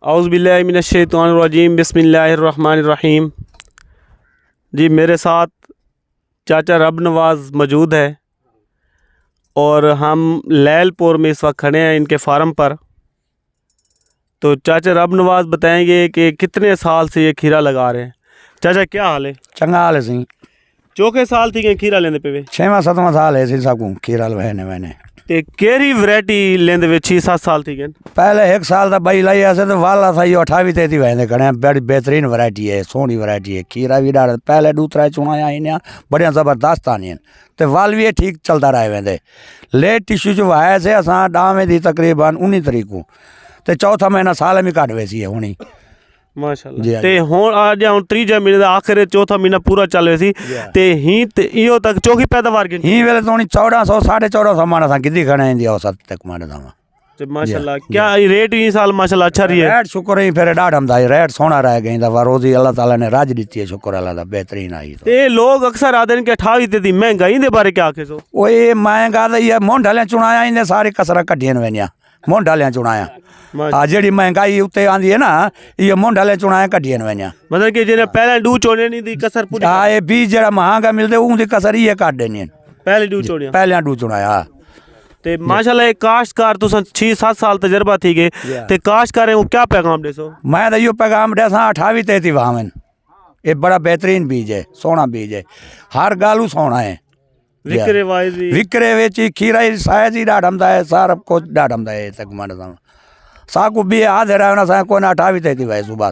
औज़ुबिल्लाहिमिनश्शैतानिर्रजीम बिस्मिल्लाहिर्रहमानिर्रहीम। जी मेरे साथ चाचा रब नवाज़ मौजूद है और हम लैलपुर में इस वक्त खड़े हैं इनके फार्म पर। तो चाचा रब नवाज़ बताएंगे कि कितने साल से ये खीरा लगा रहे हैं। चाचा क्या हाल है? चंगा हाल है सी। चौके साल थी खीरा लेंदे पे? 6वां 7वां साल है सी सबको खीरा लवाने मैंने। ते केरी वैरायटी लेंदे वे 6-7 साल थी? पहले 1 साल का बई लाई ऐसे तो वाला था ये 28-33 वहदे खड़े। बड़ी बेहतरीन वैरायटी है, सोहनी वैरायटी है। खीरा भी डाल पहले दूसरा चुनाया इन्हें बड़िया जबरदस्त आनी तो वाल भी ठीक चलता रहे वेंदे। लेट टिश्यू जो है से असा डावे दी तकरीबन 19 तरीक को तो चौथा महीना साल में काट वैसी है हुणी माशाअल्लाह। ते हुण आज हुण 3 महीने दा आखिर चौथा महीना पूरा चल वैसी ते ही ते इयो तक चौकी पैदावार की ही वेले तो 1400 1450 माना था किदी खणे दी औसत तक माने था माशाअल्लाह। क्या रेट इस साल माशाअल्लाह अच्छा रही है? रेट शुक्र ही फिर डाढ़म था रेट सोना रह गई था रोजी अल्लाह ताला ने राज दी है शुक्र अल्लाह दा बेहतरीन आई। ते लोग अक्सर आते हैं कि 28 दी महंगाई दे बारे क्या आखे सो? ओ ये महंगा तो ये मोंढाले चुनाया इन्हें सारी कसरा कटियन वेनिया मोंढाले चुनाया आ जेडी महंगाई उत्ते आंदी है ना ये मोंढाले चुनाया कटियन वेनिया। मतलब कि जेने पहले डू चोने नहीं दी कसर पूरी आ ये बीज जेड़ा महंगा मिलदे उंदी कसर ये काट देनी पहले डू चोनिया पहले डू चुनाया। ते माशाल्लाह एक काश्तकार तो 6-7 साल तजर्बा थी गए ते काश्तकार को क्या पैगाम दे सो? मैं तो यो पैगाम दे सा 28-33 वाहन ये बड़ा बेहतरीन बीज है, सोना बीज है, हर गालू सोना है। विक्रे विच खीरा साइज ही डाढ़मदा है, सारा कुछ डाढ़मदा है तक मन साकू भी आधे रहना सा कोई 28-33 भाई सुबह